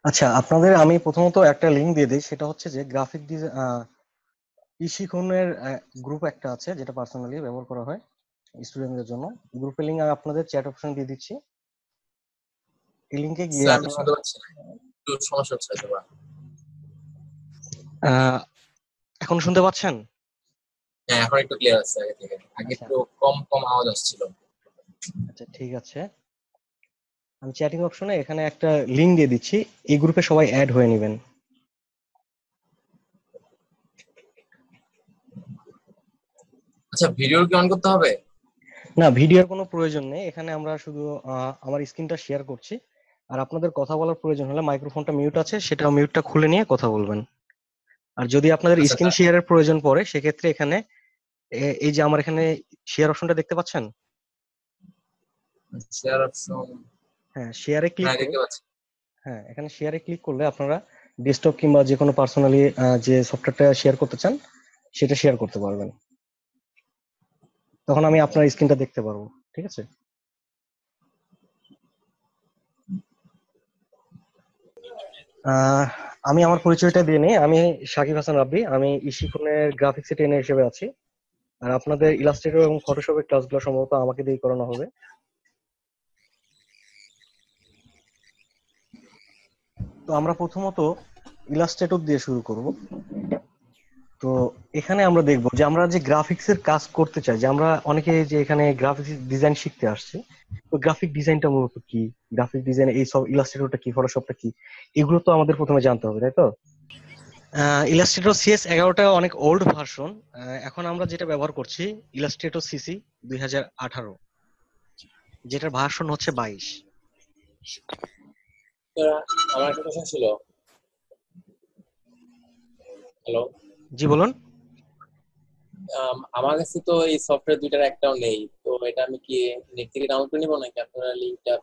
আচ্ছা, আপনাদের আমি প্রথমত একটা লিংক দিয়ে দিই। সেটা হচ্ছে যে গ্রাফিক ডিজাইন ইশিকনের গ্রুপ একটা আছে, যেটা পার্সোনালি ব্যবহার করা হয় স্টুডেন্টদের জন্য। গ্রুপের লিংক আপনাদের চ্যাট অপশন দিয়ে দিচ্ছি। এই লিংকে গিয়ে স্যার আমি আপনারা শুনতে পাচ্ছি না, একটু সমস্যা হচ্ছে হয়তো বা। আহ, এখন শুনতে পাচ্ছেন? হ্যাঁ, এখন একটু ক্লিয়ার আছে আগে থেকে। আগে আচ্ছা একটু কম কম আওয়াজ আসছিল। আচ্ছা, ঠিক আছে। আমি চ্যাটিং অপশনে এখানে একটা লিংক দিয়ে দিচ্ছি। এই গ্রুপে সবাই অ্যাড হয়ে নেবেন। আচ্ছা, ভিডিও কি অন করতে হবে? না, ভিডিওর কোনো প্রয়োজন নেই। এখানে আমরা শুধু আমার স্ক্রিনটা শেয়ার করছি। আর আপনাদের কথা বলার প্রয়োজন হলে মাইক্রোফোনটা মিউট আছে, সেটা মিউটটা খুলে নিয়ে কথা বলবেন। আর যদি আপনাদের আচ্ছা স্ক্রিন শেয়ারের প্রয়োজন পড়ে, সেক্ষেত্রে এখানে এই যে আমার এখানে শেয়ার অপশনটা দেখতে পাচ্ছেন? Share option. হ্যাঁ, শেয়ারে ক্লিক হ্যাঁ, করে। দেখতে পাচ্ছি। হ্যাঁ, এখানে শেয়ারে ক্লিক করলে আপনারা ডেস্কটপ কিংবা যে কোনো পার্সোনালি যে সফটওয়্যারটা শেয়ার করতে চান সেটা শেয়ার করতে পারবেন। তখন আমি আপনার স্ক্রিনটা দেখতে পারবো। ঠিক আছে? আহ, আমি আমার পরিচয়টা দিয়ে নিই। আমি সাকিব হাসান রাব্বি। আমি ইশিকনের গ্রাফিক্স ট্রেনার হিসেবে আছি। আর আপনাদের ইলাস্ট্রেটর এবং ফটোশপের ক্লাসগুলো সম্ভবত আমাকে দিয়ে করানো হবে। তো আমরা প্রথমত ইলাস্ট্রেটর দিয়ে শুরু করব। তো এখানে আমরা দেখবো যে আমরা যে গ্রাফিক্স এর কাজ করতে চাই, যে আমরা অনেকে যে এখানে গ্রাফিক্স ডিজাইন শিখতে আসছে। তো গ্রাফিক ডিজাইনটা মূলত কি, গ্রাফিক ডিজাইন এই সব ইলাস্ট্রেটরটা কি, ফটোশপটা কি, এগুলো তো আমাদের প্রথমে জানতে হবে, তাই তো? ইলাস্ট্রেটর CS11টা অনেক ওল্ড ভার্সন। এখন আমরা যেটা ব্যবহার করছি ইলাস্ট্রেটর CC 2018, যেটার ভার্সন হচ্ছে 22। আমার একটা কোশ্চেন ছিল। হ্যালো। জি বলুন। আমার কাছে তো এই সফটওয়্যার দুইটার একটাও নেই, তো এটা আমি কি নেট থেকে ডাউনলোড করে নিবো, নাকি আপনারা লিঙ্কটা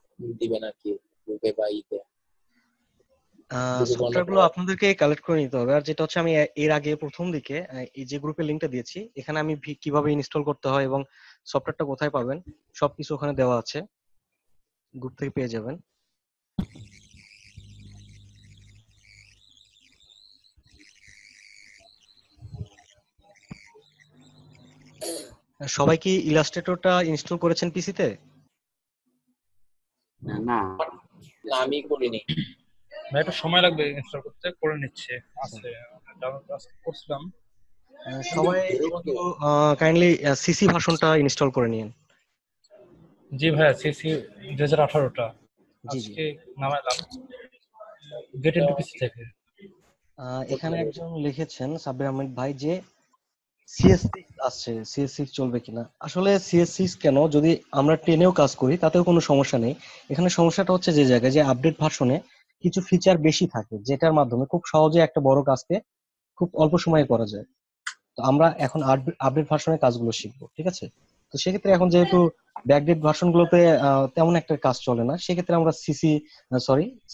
দিবেন আর কি গ্রুপে বা ইতে, গ্রুপে বর্ণনা সফটওয়্যার গুলো করার? আপনাদেরকে কালেক্ট করে নিতে হবে। আর যেটা হচ্ছে আমি এর আগে প্রথম দিকে এই যে গ্রুপের লিংকটা দিয়েছি, এখানে আমি কিভাবে ইনস্টল করতে হয় এবং সফটওয়্যারটা কোথায় পাবেন সবকিছু ওখানে দেওয়া আছে, গ্রুপ থেকে পেয়ে যাবেন। সবাই কি ইলাস্ট্রেটরটা ইনস্টল করেছেন পিসিতে? না। না, আমি করিনি। ভাই একটু সময় লাগবে ইনস্টল করতে, করে নিচ্ছে। আচ্ছা, আছে, ডাউনলোড করছিলাম। সবাই একটু কাইন্ডলি সিসি ভার্সনটা ইনস্টল করে নিন। জি ভাইয়া, সিসি 2018টা জি জি। আজকে নামাইলাম গেট তো ইনটু পিসি থেকে। এখানে একজন লিখেছেন সাব্বির আহমেদ ভাই যে CS6 আসছে, CS6 চলবে কিনা। আসলে CS6 কেন, যদি আমরা 10এও কাজ করি তাতেও কোনো সমস্যা নেই। এখানে সমস্যাটা হচ্ছে যে জায়গায় যে আপডেট ভার্সনে কিছু ফিচার বেশি থাকে, যেটার মাধ্যমে খুব সহজে একটা বড় কাজকে খুব অল্প সময়ে করা যায়। তো আমরা এখন আপডেট ভার্সনের কাজগুলো শিখবো, ঠিক আছে? তো সেক্ষেত্রে এখন যেহেতু ব্যাকডেট ভার্সন গুলোতে তেমন একটা কাজ চলে না, সেক্ষেত্রে আমরা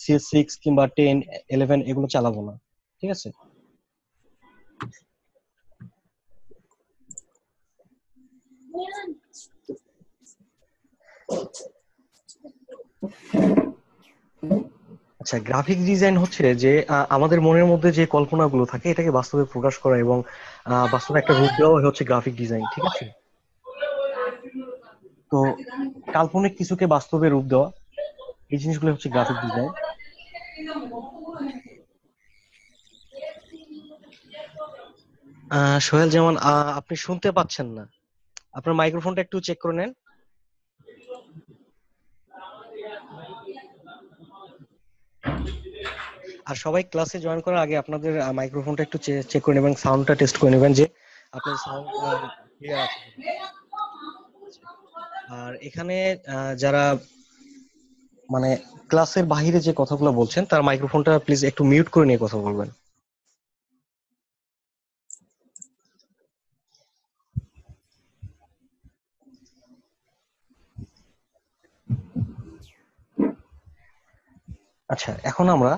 CS6 কিংবা 10, 11 এগুলো চালাবো না। ঠিক আছে? আচ্ছা, গ্রাফিক ডিজাইন হচ্ছে যে আমাদের মনের মধ্যে যে কল্পনাগুলো থাকে এটাকে বাস্তবে প্রকাশ করা এবং বাস্তবে একটা রূপ দেওয়া হচ্ছে গ্রাফিক ডিজাইন, ঠিক আছে? তো কাল্পনিক কিছুকে বাস্তবে রূপ দেওয়া, এই জিনিসগুলো হচ্ছে গ্রাফিক ডিজাইন। সোহেল, যেমন আপনি শুনতে পাচ্ছেন না, আপনার মাইক্রোফোনটা একটু চেক করে নেন। আর সবাই ক্লাসে জয়েন করার আগে আপনাদের মাইক্রোফোনটা একটু চেক করে নেবেন, সাউন্ডটা টেস্ট করে নেবেন যে আপনার সাউন্ড ক্লিয়ার আছে কিনা। আর এখানে যারা মানে ক্লাসের বাহিরে যে কথাগুলো বলছেন তার মাইক্রোফোনটা প্লিজ একটু মিউট করে নিয়ে কথা বলবেন। আচ্ছা, এখন আমরা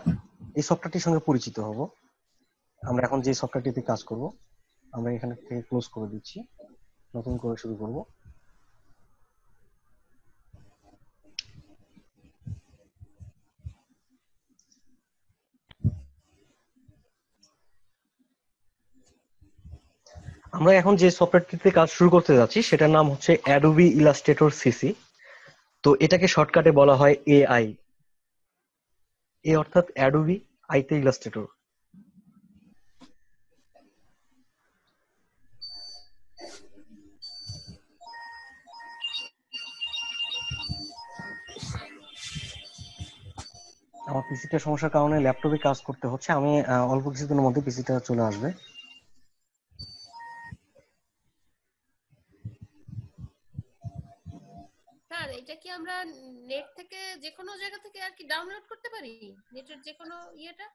এই সফটওয়্যারটির সঙ্গে পরিচিত হব। আমরা এখন যে সফটওয়্যারটিতে কাজ করব, আমরা এখানে থেকে ক্লোজ করে দিচ্ছি, নতুন করে শুরু করব। আমরা এখন যে সফটওয়্যারটিতে কাজ শুরু করতে যাচ্ছি সেটার নাম হচ্ছে অ্যাডোবি ইলাস্ট্রেটর সিসি। তো এটাকে শর্টকাটে বলা হয় এআই। এ অর্থাৎ অ্যাডোবি, আইতে ইলাস্ট্রেটর। আমার পিসিটা সমস্যার কারণে ল্যাপটপে কাজ করতে হচ্ছে। আমি অল্প কিছুদিনের মধ্যে পিসিটা চলে আসবে। স্যার এটা কি আমরা নেট থেকে যে কোনো জায়গা থেকে আর কি ডাউনলোড করতে পারি, নেটের যে কোনো ইয়েটা?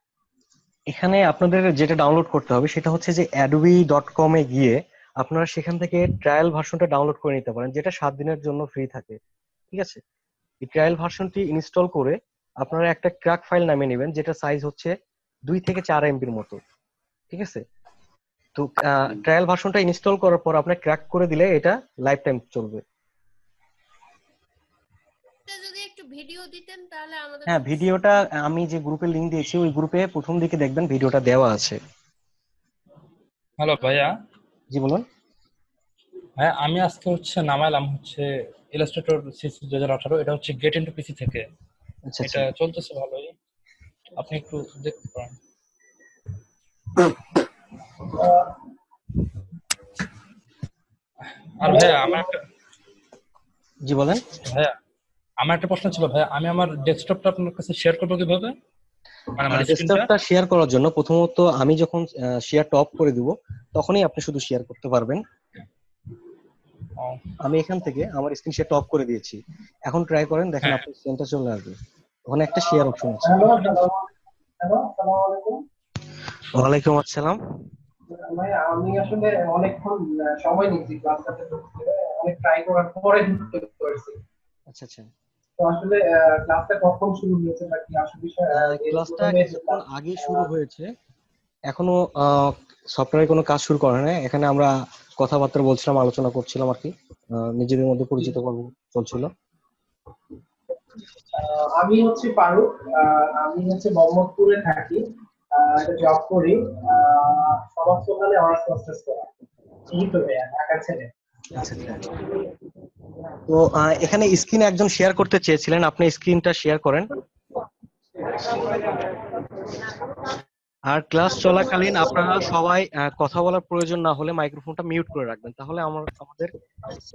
এখানে আপনাদের যেটা ডাউনলোড করতে হবে সেটা হচ্ছে যে adobe.com এ গিয়ে আপনারা সেখান থেকে ট্রায়াল ভার্সনটা ডাউনলোড করে নিতে পারেন, যেটা 7 দিনের জন্য ফ্রি থাকে। ঠিক আছে? এই ট্রায়াল ভার্সনটি ইনস্টল করে আপনারা একটা ক্র্যাক ফাইল নামিয়ে নেবেন, যেটা সাইজ হচ্ছে 2 থেকে 4 এমবির মতো। ঠিক আছে? তো ট্রায়াল ভার্সনটা ইনস্টল করার পর আপনি ক্র্যাক করে দিলে এটা লাইফ টাইম চলবে। এটা যদি একটু ভিডিও দিতেন তাহলে আমাদের হ্যাঁ, ভিডিওটা আমি যে গ্রুপে লিংক দিয়েছি ওই গ্রুপে প্রথম দিকে দেখবেন ভিডিওটা দেওয়া আছে। হ্যালো ভাইয়া। জি বলুন। হ্যাঁ, আমি আজকে নামাইলাম ইলাস্ট্রেটর সিসি 2018। এটা হচ্ছে গেট ইনটু পিসি থেকে। আচ্ছা এটা আচ্ছা। চলতেছে ভালোই, আপনি একটু দেখতে পারেন। আর জি বলেন। ভাইয়া আমার একটা প্রশ্ন ছিল ভাইয়া, আমি আমার ডেস্কটপটা আপনার কাছে শেয়ার করবো কিভাবে, মানে আমার স্ক্রিনটা? ডেস্কটপটা শেয়ার করার জন্য প্রথমত আমি যখন শেয়ারটা অফ করে দিব তখনই আপনি শুধু শেয়ার করতে পারবেন। আমি এখান থেকে আমার স্ক্রিন শেয়ারটা অফ করে দিয়েছি। এখন ট্রাই করেন, দেখেন হ্যাঁ, আপনার স্ক্রিনটা চলে আসবে। ওখানে একটা শেয়ার অপশন আছে। হ্যালো হ্যালো আসসালামু আলাইকুম। ওয়ালাইকুম আসসালাম। ভাই আমি আসলে অনেকক্ষণ সময় নিচ্ছি ক্লাসটাতে ঢুকতে, অনেক ট্রাই করার পরে ঢুকতে পারছি। আচ্ছা আচ্ছা। তো আসলে ক্লাসটা কখন শুরু হয়েছে বা কি আসল বিষয় ক্লাসটা কিছুক্ষণ আগেই শুরু হয়েছে। এখনো সফটওয়্যারে কোনো কাজ শুরু করা হয়নি। এখানে আমরা কথাবার্তা বলছিলাম, আলোচনা করছিলাম আর কি, নিজেদের মধ্যে পরিচিত পর্ব চলছিল। আমি হচ্ছে ফারুক, আমি হচ্ছে মোহাম্মদপুরে থাকি, একটা জব করি, সমাজ কল্যাণে অনার্স মাস্টার্স করা। এই তো ভাইয়া, ঢাকার ছেলে। আচ্ছা আচ্ছা। তো এখানে স্ক্রিন একজন শেয়ার করতে চেয়েছিলেন, আপনি স্ক্রিনটা শেয়ার করেন। আর ক্লাস চলাকালীন আপনারা সবাই কথা বলার প্রয়োজন না হলে মাইক্রোফোনটা মিউট করে রাখবেন, তাহলে আমাদের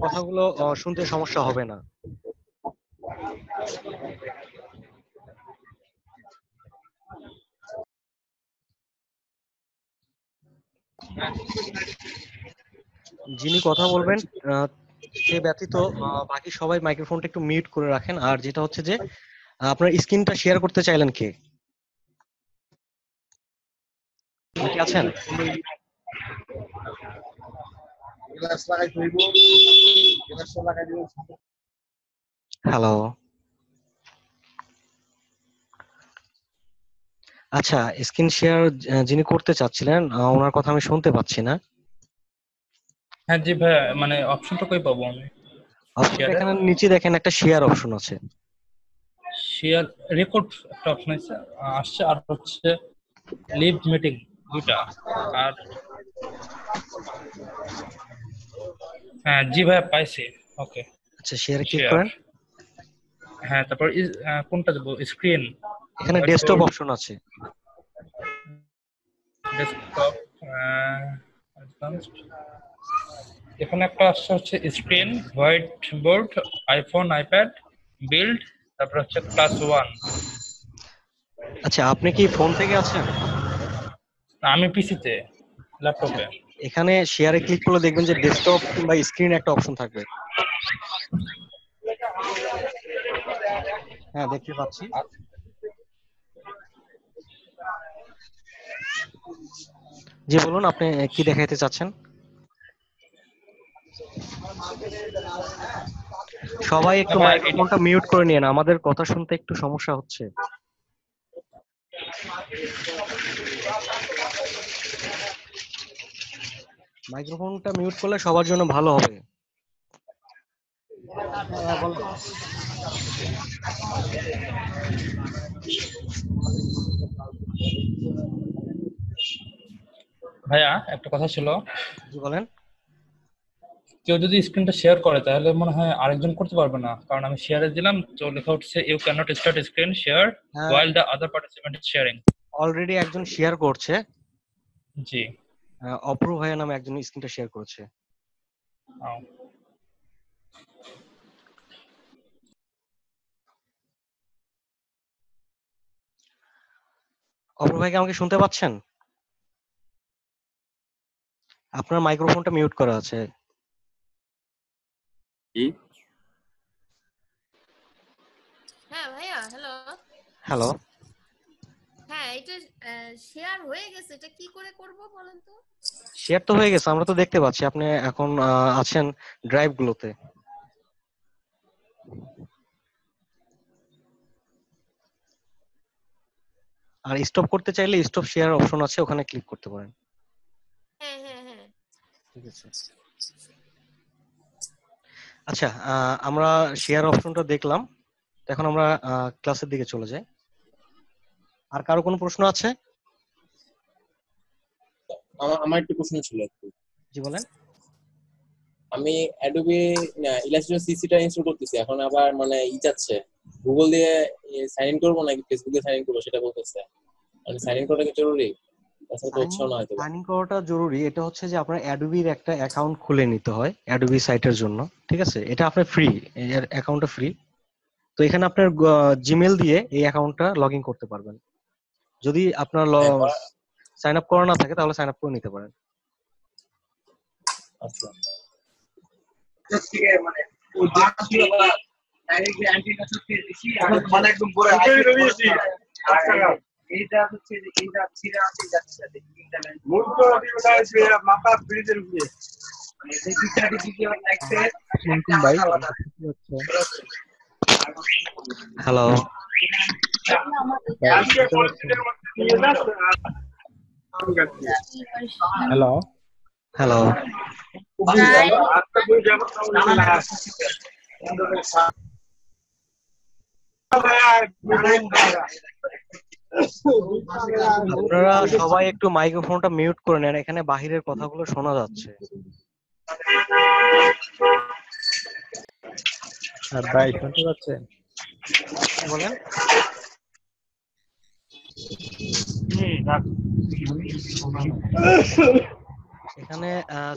কথাগুলো শুনতে সমস্যা হবে না। যিনি কথা বলবেন সে ব্যতীত বাকি সবাই মাইক্রোফোনটা একটু মিউট করে রাখেন। আর যেটা হচ্ছে যে আপনার স্ক্রিনটা শেয়ার করতে চাইলেন কে? কি আছেন? হ্যালো। আচ্ছা, স্ক্রিন শেয়ার যিনি করতে চাচ্ছিলেন ওনার কথা আমি শুনতে পাচ্ছি না। হ্যাঁ জি ভাইয়া, মানে অপশনটা কই পাবো আমি? অপশনটা এখানে নিচে দেখেন একটা শেয়ার অপশন আছে। শেয়ার রেকর্ড একটা অপশন আসছে, আর লিভ মিটিং, দুইটা। আর হ্যাঁ জি ভাইয়া, পাইছি। ওকে, আচ্ছা, শেয়ারে ক্লিক শেয়ার। করেন। হ্যাঁ, তারপর কোনটা দেবো? স্ক্রিন, এখানে ডেস্কটপ অপশন আছে। ডেস্কটপ, এখানে একটা হচ্ছে screen, white board, iPhone, iPad, build, তারপর ক্লাস 1। আচ্ছা, আপনি কি ফোন থেকে আছেন? আমি পিসিতে, ল্যাপটপে। এখানে শেয়ারে ক্লিক করলে দেখবেন যে ডেস্কটপ কিংবা স্ক্রিন একটা অপশন থাকবে। হ্যাঁ, দেখতে পাচ্ছি। জি বলুন, আপনি কি দেখাইতে চাচ্ছেন? সবাই একটু মাইক্রোফোনটা মিউট করে নিন, আমাদের কথা শুনতে একটু সমস্যা হচ্ছে। মাইক্রোফোনটা মিউট করলে সবার জন্য ভালো হবে। ভাইয়া একটা কথা ছিল। জি বলেন। কেউ যদি স্ক্রিনটা শেয়ার করে তাহলে মনে হয় আরেকজন করতে পারবে না, কারণ আমি শেয়ারে দিলাম তো লেখা উঠছে you can not start screen share while the other participant is sharing. Already একজন শেয়ার করছে, জি। অপূর্ব ভাইয়া নামে একজন স্ক্রিনটা শেয়ার করেছে। অপূর্ব ভাইকে আমাকে শুনতে পাচ্ছেন? আপনার মাইক্রোফোনটা মিউট করা আছে। হ্যাঁ ভাইয়া, হ্যালো। হ্যালো। হ্যাঁ, এটা শেয়ার হয়ে গেছে, এটা কি করে করব বলেন তো? শেয়ার তো হয়ে গেছে, আমরা তো দেখতে পাচ্ছি আপনি এখন আছেন ড্রাইভ গুলোতে। আর স্টপ করতে চাইলে স্টপ শেয়ার অপশন আছে, ওখানে ক্লিক করতে পারেন। হ্যাঁ হ্যাঁ হ্যাঁ, ঠিক আছে। আচ্ছা, আমরা শেয়ার অপশনটা দেখলাম, এখন আমরা ক্লাসের দিকে চলে যাই। আর কারো কোনো প্রশ্ন আছে? আমার একটু প্রশ্ন ছিল একটু। জি বলেন। আমি অ্যাডোবি ইলাস্ট্রেটর সিসিটা ইনস্টল করতেছি, এখন আবার মানে যাচ্ছে গুগল দিয়ে সাইন ইন করবো নাকি ফেসবুক দিয়ে সাইন ইন করবো সেটা বলতেছে। মানে সাইন ইন করাটা কি জরুরি? তাছাড়া তো হচ্ছে না হয়তো। সাইন ইন করাটা জরুরি। এটা হচ্ছে যে আপনার অ্যাডোবির একটা অ্যাকাউন্ট খুলে নিতে হয় অ্যাডোবি সাইটের জন্য, ঠিক আছে? এটা আপনার ফ্রি, এর অ্যাকাউন্টটা ফ্রি। তো এখানে আপনার জিমেল দিয়ে এই অ্যাকাউন্টটা লগ ইন করতে পারবেন। যদি আপনার সাইন আপ করা না থাকে তাহলে সাইন আপ করে নিতে পারেন। আচ্ছা। মানে একদম পরে এইটা হচ্ছে যে এইটা ছিঁড়া আছে যাচ্ছে সাথে ইন্টারনেট মূলত আছে মাথা ব্রিজের উপরে মানে এই পিছাটি দিকে লাগছে শুনছেন ভাই? হ্যালো। Hello hello. আপনারা সবাই একটু মাইক্রোফোনটা মিউট করে নেন, এখানে বাহিরের কথাগুলো শোনা যাচ্ছে। আর ভাই শুনতে পাচ্ছেন? বলেন। এখানে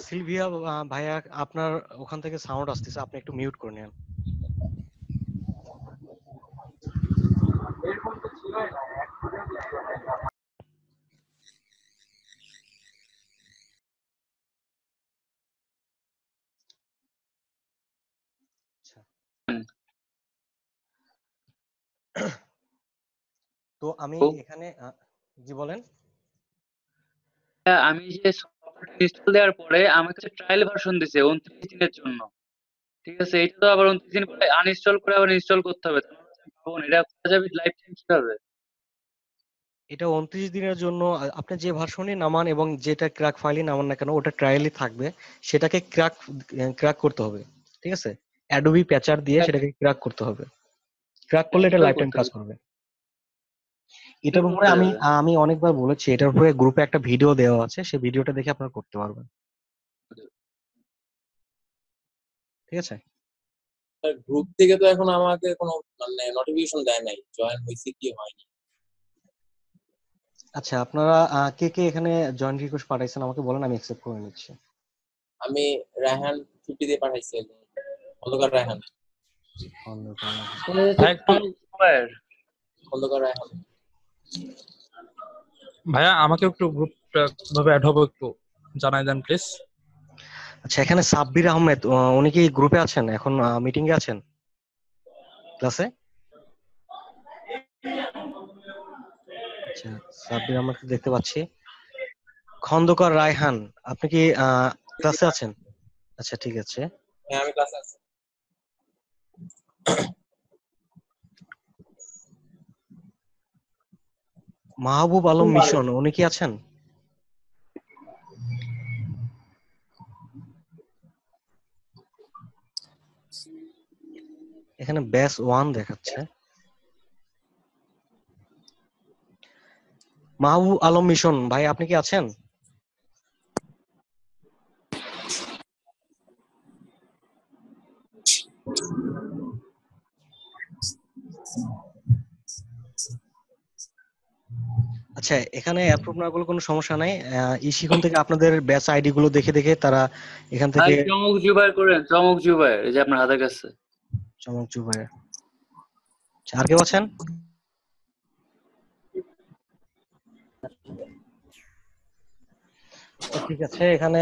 সিলভিয়া ভাইয়া আপনার ওখান থেকে সাউন্ড আসতেছে, আপনি একটু মিউট করে নেন। তো আমি এখানে জি বলেন। আমি যে সফটওয়্যারটা ইনস্টল দেওয়ার পরে আমার কাছে ট্রায়াল ভার্সন দিছে 29 দিনের জন্য। ঠিক আছে, এটা তো আবার 29 দিন পরে আনইনস্টল করে আবার ইনস্টল করতে হবে। এটা করা যাবে লাইফ টাইম কিভাবে? এটা 29 দিনের জন্য আপনি যে ভার্সনই নামান এবং যেটা ক্র্যাক ফাইলই নামান না কেন ওটা ট্রায়ালই থাকবে, সেটাকে ক্র্যাক করতে হবে। ঠিক আছে, অ্যাডোবি প্যাচার দিয়ে সেটাকে ক্র্যাক করতে হবে। ক্র্যাক করলে এটা লাইফ টাইম কাজ করবে। এটার উপরে আমি অনেকবার বলেছি, এটার উপরে গ্রুপে একটা ভিডিও দেওয়া আছে, সেই ভিডিওটা দেখে আপনারা করতে পারবেন। ঠিক আছে। গ্রুপ থেকে তো এখন আমাকে কোনো মানে নোটিফিকেশন দেয় নাই জয়েন হইছি কি হয়নি। আচ্ছা, আপনারা কে কে এখানে জয়েন রিকোয়েস্ট পাঠাইছেন আমাকে বলেন, আমি অ্যাকসেপ্ট করে নিচ্ছি। আমি রায়হান 50 দিয়ে পাঠাইছি, খন্দকার রায়হান। খন্দকার রায়হান ভাইয়া আমাকে একটু গ্রুপ ভাবে অ্যাড হবো, একটু জানাই দেন প্লিজ। আচ্ছা, এখানে সাব্বির আহমেদ, উনি কি গ্রুপে আছেন? এখন মিটিং এ আছেন ক্লাসে? আচ্ছা, সাব্বির আহমেদ দেখতে পাচ্ছি। খন্দকার রায়হান, আপনি কি ক্লাসে আছেন? আচ্ছা ঠিক আছে। হ্যাঁ আমি ক্লাসে আছি। মাহবুব আলম মিশন, উনি কি আছেন? এখানে ব্যাস 1 দেখাচ্ছে। মাহবুব আলম মিশন ভাই, আপনি কি আছেন? আচ্ছা, এখানে অ্যাপ্রুভ না করলে কোনো সমস্যা নাই। শিখন থেকে আপনাদের ব্যাচ আইডি গুলো দেখে দেখে তারা এখান ভাই থেকে চমক জুবাইর করেন, চমক জুবাইর, এই যে আপনার হাতের কাছে। চমক চুবায়। আচ্ছা, আর কেউ আছেন? তো ঠিক আছে, এখানে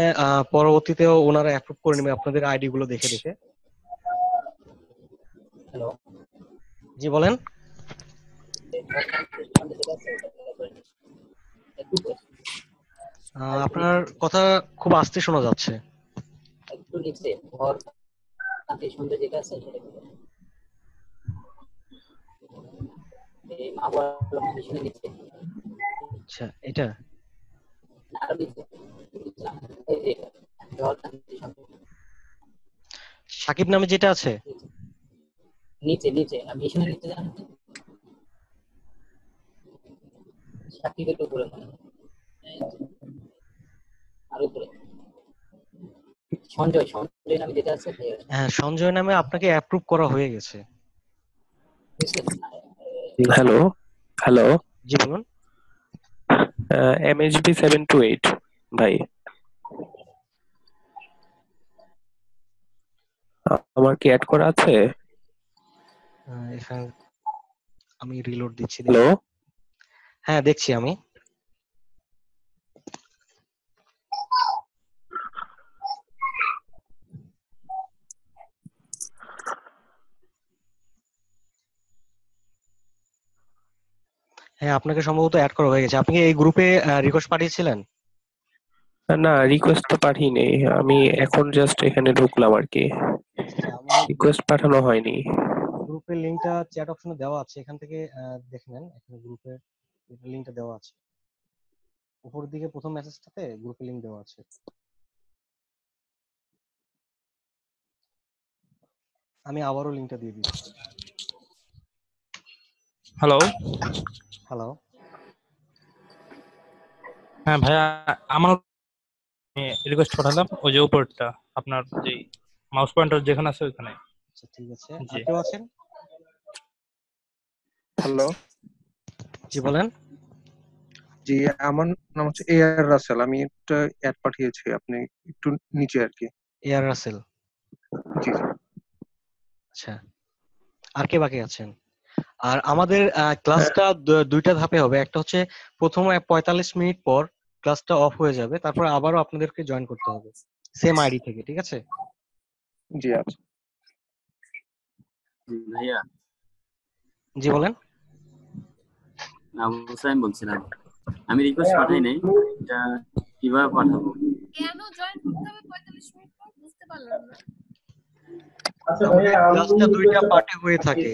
পরবর্তীতেও ওনারা অ্যাপ্রুভ করে নেবে আপনাদের আইডি গুলো দেখে দেখে। হ্যালো, জি বলেন। আপনার কথা খুব আস্তে শোনা যাচ্ছে। একটু নিচে ঘর সুন্দর যেটা আছে সেটা করবেন। এই আবার পিছনে নিচে আচ্ছা, এটা আরো নিচে এই যে ঘর সাকিব নামে যেটা আছে নিচে নিচে আমি পিছনে নিচে যান সাকিবের উপরে মানে আর উপরে সঞ্জয় সঞ্জয় নামে যেটা আছে হ্যাঁ, সঞ্জয় নামে আপনাকে অ্যাপ্রুভ করা হয়ে গেছে। হ্যালো হ্যালো, জি বলুন। MHB 728 ভাই, আমার কি অ্যাড করা আছে? এখানে আমি রিলোড দিচ্ছি। হ্যালো, হ্যাঁ দেখছি আমি। হ্যাঁ, আপনাকে সম্ভবত অ্যাড করা হয়ে গেছে। আপনি কি এই গ্রুপে রিকোয়েস্ট পাঠিয়েছিলেন? না রিকোয়েস্ট তো পাঠিয়েনি, আমি এখন জাস্ট এখানে ঢুকলাম আর কি, আমি রিকোয়েস্ট পাঠানো হয়নি। গ্রুপের লিংকটা চ্যাট অপশনে দেওয়া আছে, এখান থেকে দেখে নেন। এখানে গ্রুপের লিংকটা দেওয়া আছে, উপরের দিকে প্রথম মেসেজটাতে গ্রুপের লিংক দেওয়া আছে। আমি আবারও লিংকটা দিয়ে দিচ্ছি। হ্যালো। হ্যালো। হ্যাঁ ভাইয়া, আমার রিকোয়েস্ট পাঠালাম, ওই যে উপরটা আপনার যে মাউস পয়েন্টার যেখানে আছে ওইখানে। আচ্ছা ঠিক আছে, আর কেউ আছেন? হ্যালো, জি বলেন। জি আমার নাম হচ্ছে AR রাসেল, আমি একটা অ্যাড পাঠিয়েছি, আপনি একটু নিচে আর কি। AR রাসেল, জি। আচ্ছা, আর কে বাকি আছেন? আর আমাদের ক্লাসটা দুইটা ধাপে হবে। একটা হচ্ছে প্রথমে 45 মিনিট পর ক্লাসটা অফ হয়ে যাবে, তারপর আবারও আপনাদেরকে জয়েন করতে হবে সেম আইডি থেকে, ঠিক আছে? জি আচ্ছা। ভাইয়া, জি বলেন। আবু হুসাইন বলছিলাম, আমি রিকোয়েস্ট পাঠাই নাই, এটা কিভাবে পাঠাবো? কেন জয়েন করতে হবে 45 মিনিট পর? বুঝতে পারলাম না। ক্লাসটা দুইটা পার্টে হয়ে থাকে।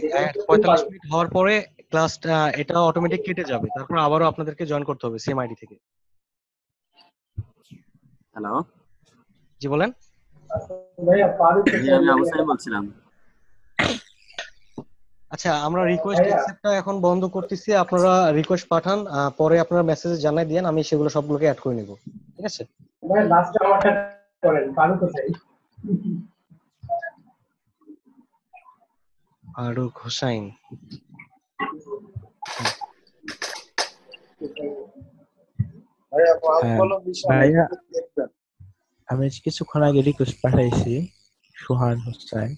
45 মিনিট হওয়ার পরে ক্লাসটা এটা অটোমেটিক কেটে যাবে, তারপর আবারও আপনাদেরকে জয়েন করতে হবে সেম আইডি থেকে। হ্যালো, জি বলেন। জি আমি আবু হুসাইন বলছিলাম। আচ্ছা, আমরা রিকোয়েস্ট অ্যাকসেপ্টটা এখন বন্ধ করতেছি। আপনারা রিকোয়েস্ট পাঠান, পরে আপনারা মেসেজে জানাই দেন, আমি সেগুলো সবগুলোকে অ্যাড করে নেব, ঠিক আছে? ভাই লাস্ট আমারটা করেন, ফারুক হোসেন। ফারুক হোসাইন। ভাইয়া, আমি কিছুক্ষণ আগে রিকোয়েস্ট পাঠাইছি, সোহান হোসেন।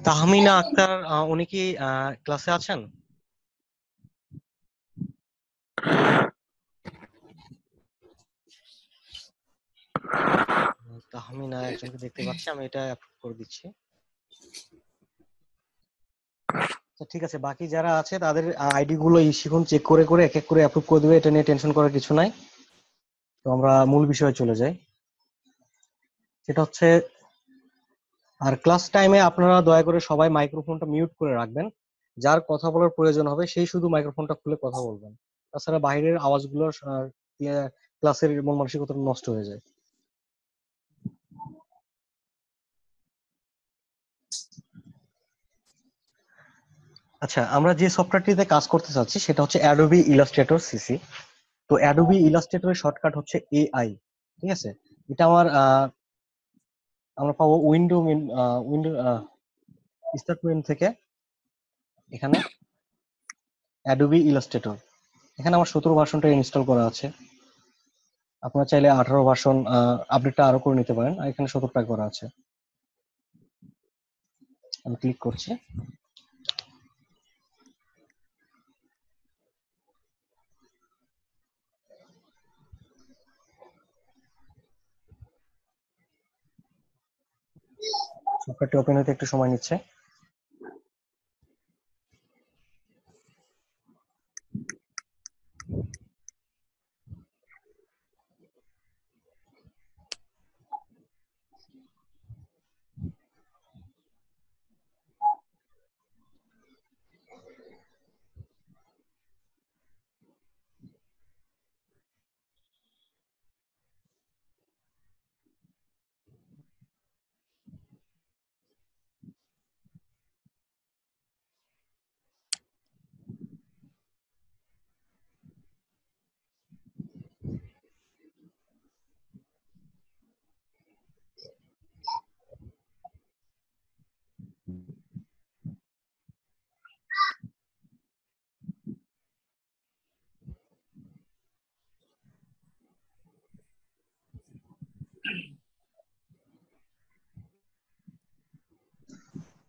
তাহমিনা আক্তার, উনি কি ক্লাসে আছেন? তাহমিনা একজনকে দেখতে পাচ্ছি, আমি এটা অ্যাপ্রুভ করে দিচ্ছি। ঠিক আছে, বাকি যারা আছে তাদের আইডি গুলো শিখুন চেক করে করে এক এক করে অ্যাপ্রুভ করে দেবে, এটা নিয়ে টেনশন করার কিছু নাই। তো আমরা মূল বিষয়ে চলে যাই, সেটা হচ্ছে আর ক্লাস টাইমে আপনারা দয়া করে সবাই মাইক্রোফোনটা মিউট করে রাখবেন। যার কথা বলার প্রয়োজন হবে সেই শুধু মাইক্রোফোনটা খুলে কথা বলবেন, তাছাড়া বাইরের আওয়াজগুলো ক্লাসের মন মানসিকতা নষ্ট হয়ে যায়। আচ্ছা, আমরা যে সফটওয়্যারটিতে কাজ করতে চাচ্ছি সেটা হচ্ছে অ্যাডোবি ইলাস্ট্রেটর সিসি। তো অ্যাডোবি ইলাস্ট্রেটরের শর্টকাট হচ্ছে এআই। ঠিক আছে, এটা আমরা পাবো উইন্ডো স্টার্ট মেনু থেকে। এখানে অ্যাডোবি ইলাস্ট্রেটর, এখানে আমার 17 ভার্সনটা ইনস্টল করা আছে। আপনারা চাইলে 18 ভার্সন আপডেটটা আরো করে নিতে পারেন, আর এখানে 17টা করা আছে। আমি ক্লিক করছি। সফটওয়্যারটি ওপেন হতে একটু সময় নিচ্ছে।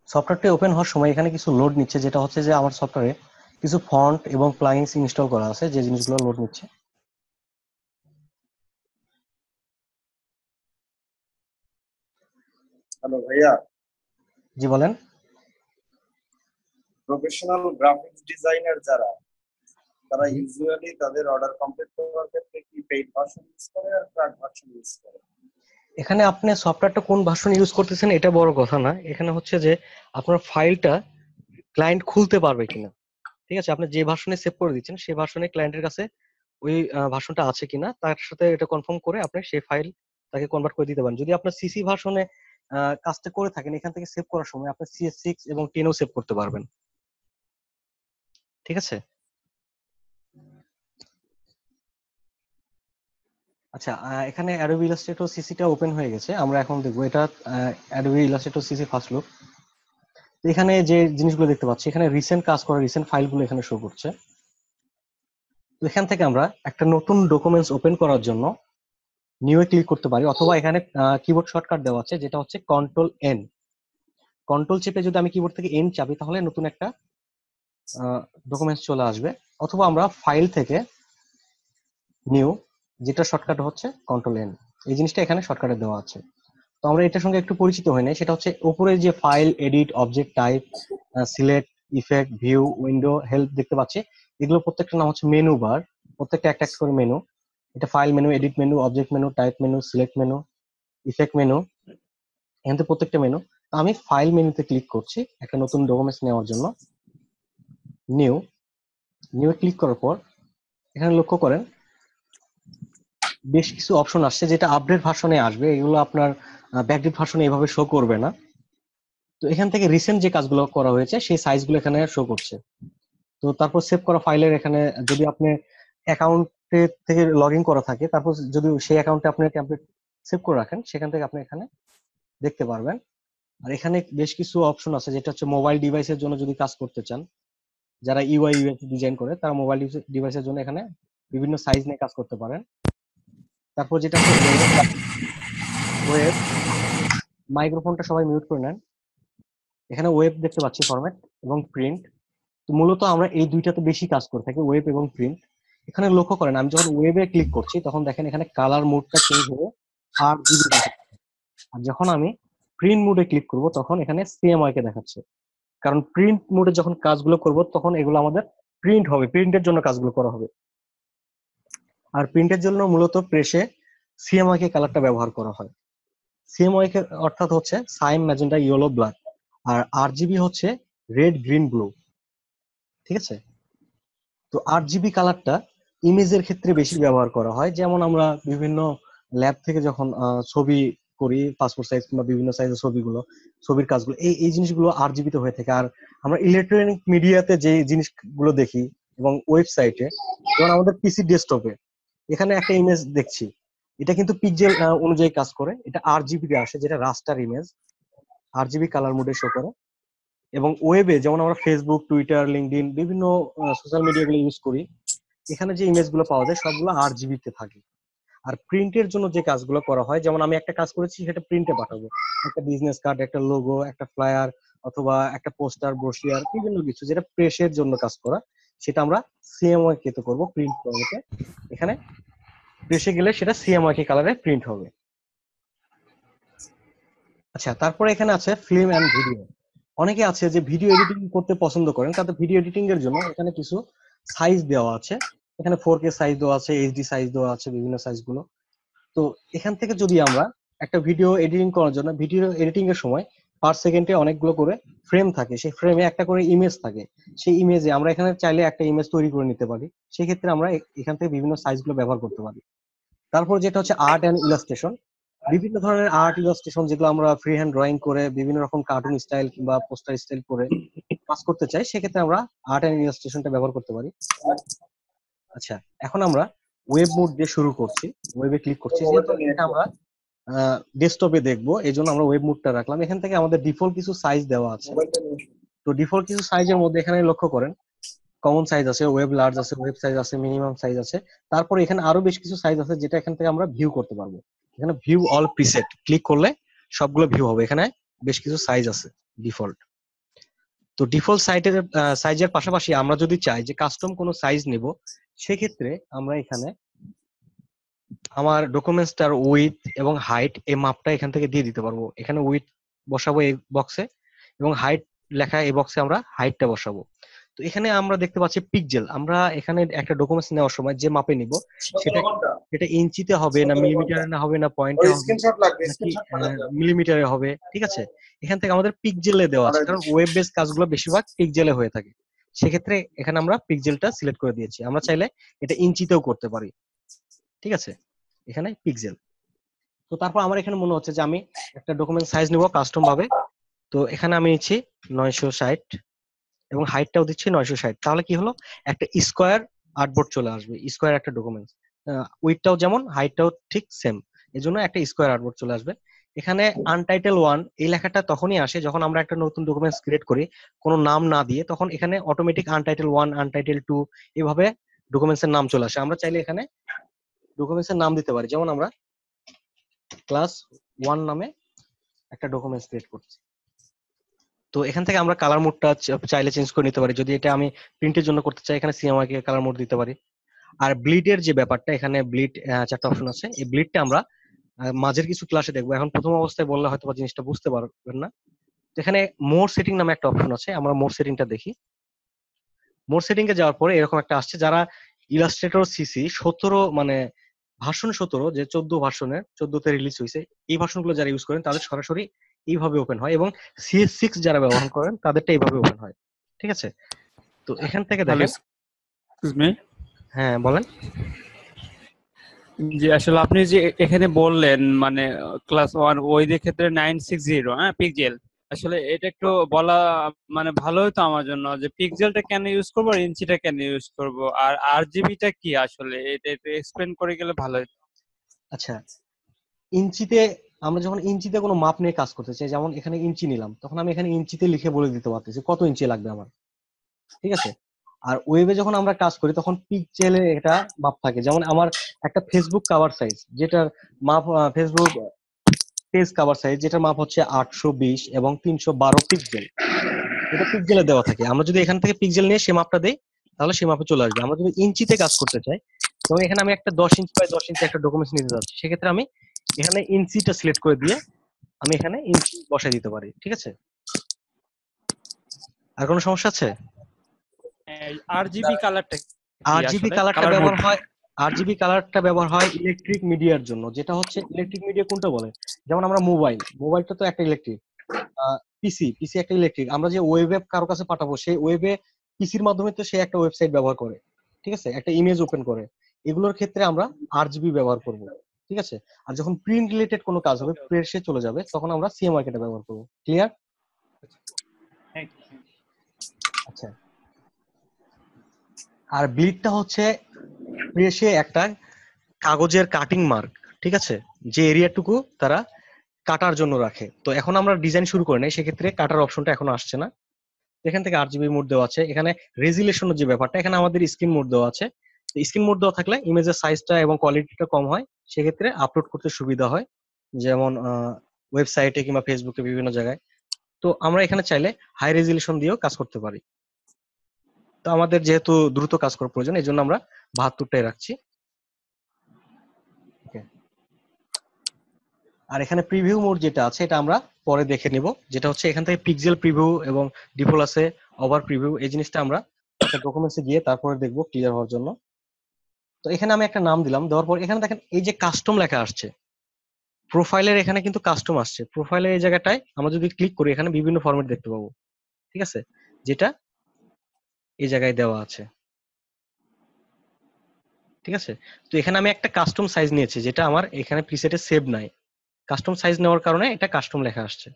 সফটওয়্যারটি ওপেন হওয়ার সময় এখানে কিছু লোড নিচ্ছে, যেটা হচ্ছে যে আমার সফটওয়্যারে কিছু ফন্ট এবং প্লাগইনস ইনস্টল করা আছে, যে জিনিসগুলো লোড নিচ্ছে। হ্যালো ভাইয়া, জি বলেন। প্রফেশনাল গ্রাফিক্স ডিজাইনার যারা, তারা ইউজুয়ালি তাদের অর্ডার কমপ্লিট করার ক্ষেত্রে কি পেইড ভার্সন ইউজ করে আর ট্রাক ভার্সন ইউজ করে? এখানে আপনি সফটওয়্যারটা কোন ভার্সন ইউজ করতেছেন এটা বড় কথা না, এখানে হচ্ছে যে আপনার ফাইলটা ক্লায়েন্ট খুলতে পারবে কিনা। ঠিক আছে, আপনি যে ভার্সনে সেভ করে দিচ্ছেন সেই ভার্সনে ক্লায়েন্টের কাছে ওই ভার্সনটা আছে কিনা তার সাথে এটা কনফার্ম করে আপনি সেই ফাইল তাকে কনভার্ট করে দিতে পারেন। যদি আপনার সিসি ভার্সনে কাজটা করে থাকেন, এখান থেকে সেভ করার সময় আপনি CS6 এবং 10ও সেভ করতে পারবেন। ঠিক আছে। আচ্ছা, এখানে অ্যাডোবি ইলাস্ট্রেটর সিসিটা ওপেন হয়ে গেছে। আমরা এখন দেখবো এটা Adobe Illustrator CC first look. এখানে যে জিনিসগুলো দেখতে পাচ্ছি, এখানে রিসেন্ট কাজ করা রিসেন্ট ফাইলগুলো এখানে শো করছে। তো এখান থেকে আমরা একটা নতুন ডকুমেন্টস ওপেন করার জন্য নিউ এ ক্লিক করতে পারি, অথবা এখানে কিবোর্ড শর্টকাট দেওয়া আছে যেটা হচ্ছে কন্ট্রোল এন। কন্ট্রোল চেপে যদি আমি কিবোর্ড থেকে এন চাপি তাহলে নতুন একটা ডকুমেন্টস চলে আসবে, অথবা আমরা ফাইল থেকে নিউ, যেটা শর্টকাট হচ্ছে কন্ট্রোল এন। এই জিনিসটা এখানে শর্টকাটে দেওয়া আছে। তো আমরা এটার সঙ্গে একটু পরিচিত হই নাই, সেটা হচ্ছে উপরে যে file, edit, object type, select, effect, view, window, help দেখতে পাচ্ছি, এগুলো প্রত্যেকটা নাম হচ্ছে মেনু বার। প্রত্যেকটা একটা একটা করে মেনু। এটা file menu, edit menu, object menu, type menu, select menu, effect menu, এখান থেকে প্রত্যেকটা মেনু। আমি ফাইল মেনুতে ক্লিক করছি একটা নতুন ডকুমেন্টস নেওয়ার জন্য। নিউ এ ক্লিক করার পর এখানে লক্ষ্য করেন বেশ কিছু অপশন আসছে, যেটা আপডেট ভার্সনে আসবে, এগুলো আপনার ব্যাকডেট ভার্সনে এভাবে শো করবে না। তো এখান থেকে রিসেন্ট যে কাজগুলো করা হয়েছে সেই সাইজগুলো এখানে শো করছে। তো তারপর সেভ করা ফাইলের এখানে যদি আপনি অ্যাকাউন্টে থেকে লগ ইন করা থাকে, তারপর যদি সেই অ্যাকাউন্টে আপনি টেমপ্লেট সেভ করে রাখেন, সেখান থেকে আপনি এখানে দেখতে পারবেন। আর এখানে বেশ কিছু অপশন আছে, যেটা হচ্ছে মোবাইল ডিভাইসের জন্য যদি কাজ করতে চান, যারা ইউআই ইউএক্স ডিজাইন করে তারা মোবাইল ডিভাইসের জন্য এখানে বিভিন্ন সাইজ নিয়ে কাজ করতে পারেন। তারপর যেটা হচ্ছে ওয়েব, মাইক্রোফোনটা সবাই মিউট করে নেন। এখানে ওয়েব দেখতে পাচ্ছি ফরম্যাট এবং প্রিন্ট। তো মূলত আমরা এই দুইটাতে বেশি কাজ করে থাকি, ওয়েব এবং প্রিন্ট। এখানে লক্ষ্য করেন আমি যখন ওয়েবে ক্লিক করছি তখন দেখেন এখানে কালার মোডটা চেঞ্জ হয়ে RGB দেখাচ্ছে, আর যখন আমি প্রিন্ট মোডে ক্লিক করব তখন এখানে CMYK কে দেখাচ্ছে। কারণ প্রিন্ট মোডে যখন কাজগুলো করব তখন এগুলো আমাদের প্রিন্ট হবে, প্রিন্টের জন্য কাজগুলো করা হবে। আর প্রিন্টের জন্য মূলত প্রেসে CMYK কালারটা ব্যবহার করা হয়। CMYK অর্থাৎ হচ্ছে সাইন, ম্যাজেন্টা, ইয়েলো, ব্ল্যাক। আর RGB হচ্ছে রেড, গ্রিন, ব্লু। ঠিক আছে। তো RGB কালারটা ইমেজের ক্ষেত্রে বেশি ব্যবহার করা হয়, যেমন আমরা বিভিন্ন ল্যাব থেকে যখন ছবি করি পাসপোর্ট সাইজ কিংবা বিভিন্ন সাইজের ছবির কাজগুলো, এই জিনিসগুলো RGB তে হয়ে থাকে। আর আমরা ইলেকট্রনিক মিডিয়াতে যে জিনিসগুলো দেখি এবং ওয়েবসাইটে, যেমন আমাদের পিসি ডেস্কটপে এখানে একটা ইমেজ দেখছি, এটা কিন্তু পিক্সেল অনুযায়ী কাজ করে, এটা RGB তে আসে, যেটা রাস্টার ইমেজ RGB কালার মোডে শো করে। এবং ওয়েবে যেমন আমরা ফেসবুক, টুইটার, লিঙ্কডইন বিভিন্ন সোশ্যাল মিডিয়াগুলো ইউজ করি, এখানে যে ইমেজগুলো পাওয়া যায় সবগুলো RGB তে থাকে। আর প্রিন্টের জন্য যে কাজগুলো করা হয়, যেমন আমি একটা কাজ করেছি সেটা প্রিন্টে পাঠাবো, একটা বিজনেস কার্ড, একটা লোগো, একটা ফ্লায়ার অথবা একটা পোস্টার, ব্রোশিয়ার, বিভিন্ন কিছু যেটা প্রেসের জন্য কাজ করা, সেটা আমরা CMYK তে করব প্রিন্ট ফরম্যাটে। এখানে প্রেসে গেলে সেটা CMYK কালারে প্রিন্ট হবে। আচ্ছা, তারপরে এখানে আছে ফিল্ম এন্ড ভিডিও। অনেকে আছে যে ভিডিও এডিটিং করতে পছন্দ করেন, তাদের ভিডিও এডিটিং এর জন্য এখানে কিছু সাইজ দেওয়া আছে। এখানে 4K সাইজ দেওয়া আছে, HD সাইজ দেওয়া আছে, বিভিন্ন সাইজগুলো। তো এখান থেকে যদি আমরা একটা ভিডিও এডিটিং করার জন্য, ভিডিও এডিটিং এর সময় পার সেকেন্ডে অনেকগুলো করে ফ্রেম থাকে, সেই ফ্রেমে একটা করে ইমেজ থাকে, সেই ইমেজে আমরা এখানে চাইলে একটা ইমেজ তৈরি করে নিতে পারি। সেই ক্ষেত্রে আমরা এখান থেকে বিভিন্ন সাইজগুলো ব্যবহার করতে পারি। তারপর যেটা হচ্ছে আর্ট এন্ড ইলাস্ট্রেশন, বিভিন্ন ধরনের আর্ট ইলাস্ট্রেশন যেগুলো আমরা ফ্রি হ্যান্ড ড্রয়িং করে বিভিন্ন রকম কার্টুন স্টাইল কিংবা পোস্টার স্টাইল করে কাজ করতে চাই, সেক্ষেত্রে আমরা আর্ট এন্ড ইলাস্ট্রেশনটা ব্যবহার করতে পারি। আচ্ছা, এখন আমরা ওয়েব মোড দিয়ে শুরু করছি, ওয়েবে ক্লিক করছি। যেহেতু এটা আমরা ডেস্কটপে দেখবো, এই জন্য আমরা ওয়েব মোডটা রাখলাম। এখান থেকে আমাদের ডিফল্ট কিছু সাইজ দেওয়া আছে। তো ডিফল্ট কিছু সাইজের মধ্যে এখানে লক্ষ্য করেন, কমন সাইজ আছে, ওয়েব লার্জ আছে, ওয়েব সাইজ আছে, মিনিমাম সাইজ আছে। তারপরে এখানে আরো বেশ কিছু সাইজ আছে যেটা এখান থেকে আমরা ভিউ করতে পারবো। এখানে ভিউ অল প্রিসেট ক্লিক করলে সবগুলো ভিউ হবে। এখানে বেশ কিছু সাইজ আছে ডিফল্ট। তো ডিফল্ট সাইজের পাশাপাশি আমরা যদি চাই যে কাস্টম কোনো সাইজ নেব, সেক্ষেত্রে আমরা এখানে আমার ডকুমেন্টসটার উইথ এবং হাইট এই মাপটা এখান থেকে দিয়ে দিতে পারবো। এখানে উইথ বসাবো এই বক্সে, এবং হাইট লেখা এই বক্সে আমরা হাইটটা বসাবো। তো এখানে আমরা দেখতে পাচ্ছি পিক্সেল। আমরা এখানে একটা ডকুমেন্টস নেওয়ার সময় যে মাপে নিব সেটা ইঞ্চিতে হবে না মিলিমিটারে না হবে না পয়েন্টে হবে নাকি মিলিমিটারে হবে, ঠিক আছে? এখান থেকে আমাদের পিক্সেলে দেওয়া আছে, কারণ ওয়েব বেস কাজগুলো বেশিরভাগ পিক্সেলে হয়ে থাকে। সেক্ষেত্রে এখানে আমরা পিক্সেলটা সিলেক্ট করে দিয়েছি। আমরা চাইলে এটা ইঞ্চিতেও করতে পারি, ঠিক আছে? এখানে পিক্সেল। তো তারপর আমার এখানে মনে হচ্ছে যে আমি একটা ডকুমেন্ট সাইজ নিব কাস্টম ভাবে। তো এখানে আমি নিচ্ছি 960 এবং হাইটটাও দিচ্ছি 960। তাহলে কি হলো, একটা স্কোয়ার আর্টবোর্ড চলে আসবে, স্কোয়ার একটা ডকুমেন্টস, উইথটাও যেমন হাইটটাও ঠিক সেম, এজন্য একটা স্কোয়ার আর্টবোর্ড চলে আসবে। এখানে আনটাইটেল 1 এই লেখাটা তখনই আসে যখন আমরা একটা নতুন ডকুমেন্টস ক্রিয়েট করি কোনো নাম না দিয়ে, তখন এখানে অটোমেটিক আনটাইটেল 1, আনটাইটেল 2 এভাবে ডকুমেন্টসের নাম চলে আসে। আমরা চাইলে এখানে ডকুমেন্টসের নাম দিতে পারি, যেমন আমরা ক্লাস 1 নামে একটা ডকুমেন্টস ক্রিয়েট করছি। তো এখান থেকে আমরা কালার মোডটা চাইলে চেঞ্জ করে নিতে পারি। যদি এটা আমি প্রিন্টের জন্য করতে চাই, এখানে CMYK কালার মোড দিতে পারি। আর ব্লিডের যে ব্যাপারটা, এখানে ব্লিড 4টা অপশন আছে। এই ব্লিডটা আমরা মাঝের কিছু ক্লাসে দেখবো, এখন প্রথম অবস্থায় বললে হয়তো বা জিনিসটা বুঝতে পারবেন না। তো এখানে মোড সেটিং নামে একটা অপশন আছে, আমরা মোড সেটিংটা দেখি। মোড সেটিং এ যাওয়ার পরে এরকম একটা আসছে, যারা ইলাস্ট্রেটর সিসি 17 মানে ভার্সন 17 যে 14 ভার্সনের 14তে রিলিজ হয়েছে, এই ভার্সনগুলো যারা ইউজ করেন তাদের সরাসরি এইভাবে ওপেন হয়, এবং CS6 যারা ব্যবহার করেন তাদেরটা এইভাবে ওপেন হয়, ঠিক আছে? তো এখান থেকে দেখেন, হ্যাঁ বলেন। জি, আসলে আপনি যে এখানে বললেন মানে ক্লাস 1 ওইদের ক্ষেত্রে 960 হ্যাঁ পিক্সেল, আসলে এটা একটু বলা মানে ভালো হতো আমার জন্য, যে পিক্সেলটা কেন ইউজ করব আর ইঞ্চিটা কেন ইউজ করব, আর RGBটা কি আসলে, এটা একটু এক্সপ্লেইন করে গেলে ভালো হতো। আচ্ছা, ইঞ্চিতে আমরা যখন ইঞ্চিতে কোনো মাপ নিয়ে কাজ করতে চাই, যেমন এখানে ইঞ্চি নিলাম, তখন আমি এখানে ইঞ্চিতে লিখে বলে দিতে পারতেছি কত ইঞ্চি লাগবে আমার, ঠিক আছে? আর ওয়েবে যখন আমরা কাজ করি তখন পিক্সেলে এটা মাপ থাকে। যেমন আমার একটা ফেসবুক কভার সাইজ, যেটার মাপ ফেসবুক পেজ কভার সাইজ, যেটার মাপ হচ্ছে 820 এবং 312 পিক্সেল, এটা পিক্সেলে দেওয়া থাকে। আমরা যদি এখান থেকে পিক্সেল নিয়ে সে মাপটা দেই তাহলে সে মাপে চলে আসবে। আমরা যদি ইঞ্চিতে কাজ করতে চাই, এবং এখানে আমি একটা 10 ইঞ্চি বাই 10 ইঞ্চি একটা ডকুমেন্টস নিতে যাচ্ছি, সেক্ষেত্রে আমি এখানে ইঞ্চিটা সিলেক্ট করে দিয়ে আমি এখানে ইঞ্চি বসাই দিতে পারি, ঠিক আছে? আর কোনো সমস্যা আছে? RGB কালারটা RGB কালারটা ব্যবহার হয় ইলেকট্রিক মিডিয়ার জন্য, যেটা হচ্ছে ইলেকট্রিক মিডিয়া কোনটা বলে, যেমন আমরা মোবাইলটা তো একটা ইলেকট্রিক, পিসি একটা ইলেকট্রিক। আমরা যে ওয়েবে কারো কাছে পাঠাবো, সেই ওয়েবে পিসির মাধ্যমে তো সে একটা ওয়েবসাইট ব্যবহার করে, ঠিক আছে, একটা ইমেজ ওপেন করে, এগুলোর ক্ষেত্রে আমরা RGB ব্যবহার করব। ঠিক আছে। আর যখন প্রিন্ট রিলেটেড কোনো কাজ হবে, প্রেসে চলে যাবে, তখন আমরা সিএমআরকেটা ব্যবহার করব। ক্লিয়ার? আচ্ছা। আর ব্লিডটা হচ্ছে প্রেসে একটা কাগজের কাটিং মার্ক, ঠিক আছে, যে এরিয়াটুকু তারা কাটার জন্য রাখে। তো এখন আমরা ডিজাইন শুরু করে নাই, সেক্ষেত্রে কাটার অপশনটা এখনো আসছে না। এখান থেকে RGB মোড দেওয়া আছে, এখানে রেজুলেশনের যে ব্যাপারটা, এখানে আমাদের স্ক্রিন মোড দেওয়া আছে। স্ক্রিন মোড দেওয়া থাকলে ইমেজের সাইজটা এবং কোয়ালিটিটা কম হয়, সেক্ষেত্রে আপলোড করতে সুবিধা হয়, যেমন ওয়েবসাইটে কিংবা ফেসবুকে বিভিন্ন জায়গায়। তো আমরা এখানে চাইলে হাই রেজুলেশন দিয়েও কাজ করতে পারি। তো আমাদের যেহেতু দ্রুত কাজ করার প্রয়োজন, এই জন্য আমরা 72টাই রাখছি। আর এখানে প্রিভিউ মোড যেটা আছে এটা আমরা পরে দেখে নিব, যেটা হচ্ছে এখান থেকে পিক্সেল প্রিভিউ এবং ডিফল্ট আছে, ওভার প্রিভিউ, এই জিনিসটা আমরা একটা ডকুমেন্টসে গিয়ে তারপরে দেখব ক্লিয়ার হওয়ার জন্য। তো এখানে আমি একটা নাম দিলাম, দেওয়ার পর এখানে দেখেন এই যে কাস্টম লেখা আসছে, প্রোফাইলের এখানে কিন্তু কাস্টম আসছে। প্রোফাইলের এই জায়গাটায় আমরা যদি ক্লিক করি, এখানে বিভিন্ন ফরম্যাট দেখতে পাবো, ঠিক আছে, যেটা এই জায়গায় দেওয়া আছে, ঠিক আছে। তো এখানে আমি একটা কাস্টম সাইজ নিয়েছি, যেটা আমার এখানে প্রিসেটে সেভ নাই। কাস্টম সাইজ নেওয়ার কারণে এটা কাস্টম লেখা আসছে।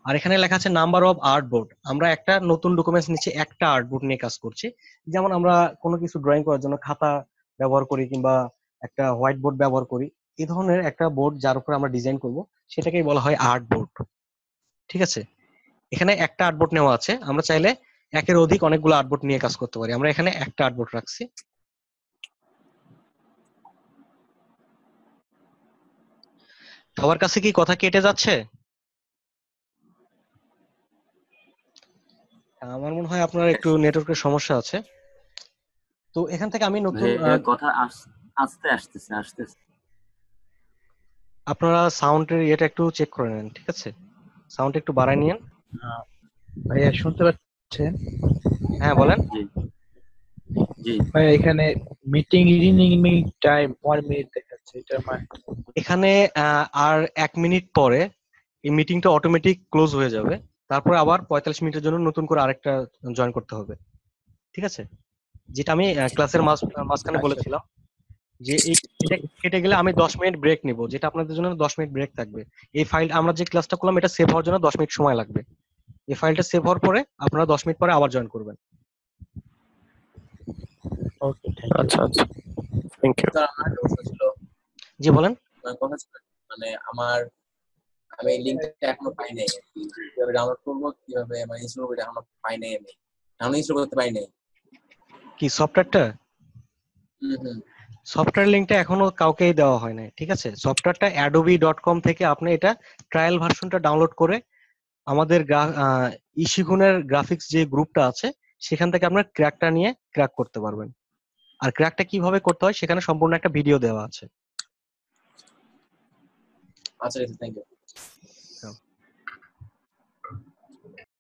আর এখানে লেখা আছে নাম্বার অফ আর্টবোর্ড। আমরা একটা নতুন ডকুমেন্টস নিচে একটা আর্টবোর্ড নিয়ে কাজ করছি। যেমন আমরা কোনো কিছু ড্রয়িং করার জন্য খাতা ব্যবহার করি কিংবা একটা হোয়াইট বোর্ড ব্যবহার করি, এই ধরনের একটা বোর্ড যার উপর আমরা ডিজাইন করব, সেটাকেই বলা হয় আর্টবোর্ড, ঠিক আছে। এখানে একটা আর্টবোর্ড নেওয়া আছে, আমরা চাইলে একের অধিক অনেকগুলো আর্টবোর্ড নিয়ে কাজ করতে পারি। আমরা এখানে একটা আর্টবোর্ড রাখছি। সবার কাছে কি কথা কেটে যাচ্ছে? আমার মনে হয় আপনার একটু নেটওয়ার্কের সমস্যা আছে। তো এখান থেকে আমি নতুন কথা আস্তে আসতেছে। আপনারা সাউন্ডের ইয়েটা একটু চেক করে নেন, ঠিক আছে, সাউন্ড একটু বাড়ায় নিন। ভাইয়া শুনতে পাচ্ছেন? হ্যাঁ বলেন। জি ভাইয়া এখানে মিটিং রিনিং টাইম 1 মিনিট দেখাচ্ছে, এটা মানে এখানে আর 1 মিনিট পরে এই মিটিংটা অটোমেটিক ক্লোজ হয়ে যাবে, তারপর আবার 45 মিনিটের জন্য নতুন করে আরেকটা জয়েন করতে হবে, ঠিক আছে। যেটা আমি ক্লাসের মাঝখানে বলেছিলাম যে এটা কেটে গেলে আমি 10 মিনিট ব্রেক নিব, যেটা আপনাদের জন্য 10 মিনিট ব্রেক থাকবে। এই ফাইল আমরা যে ক্লাসটা করলাম এটা সেভ হওয়ার জন্য 10 মিনিট সময় লাগবে। এই ফাইলটা সেভ হওয়ার পরে আপনারা 10 মিনিট পরে আবার জয়েন করবেন। ওকে, আচ্ছা আচ্ছা, থ্যাংক ইউ। স্যার আমার একটা প্রশ্ন ছিল। জি বলেন। কথা ছিল, মানে আমি লিংকটা এখনো পাই নাই, কিভাবে ডাউনলোড করব, কিভাবে মানে ইনস্টল করব, এটা এখনো পাই নাই। আমি এখনো ইনস্টল করতে পাই নাই। কি সফটওয়্যারটা? হুম। সফটওয়্যার লিংকটা এখনো কাউকেই দেওয়া হয় নাই, ঠিক আছে। সফটওয়্যারটা adobe.com থেকে আপনি এটা ট্রায়াল ভার্সনটা ডাউনলোড করে আমাদের ইশিগুনের গ্রাফিক্স যে গ্রুপটা আছে সেখান থেকে আপনার ক্র্যাকটা নিয়ে ক্র্যাক করতে পারবেন। আর ক্র্যাকটা কিভাবে করতে হয় সেখানে সম্পূর্ণ একটা ভিডিও দেওয়া আছে। আচ্ছা, থ্যাংক ইউ।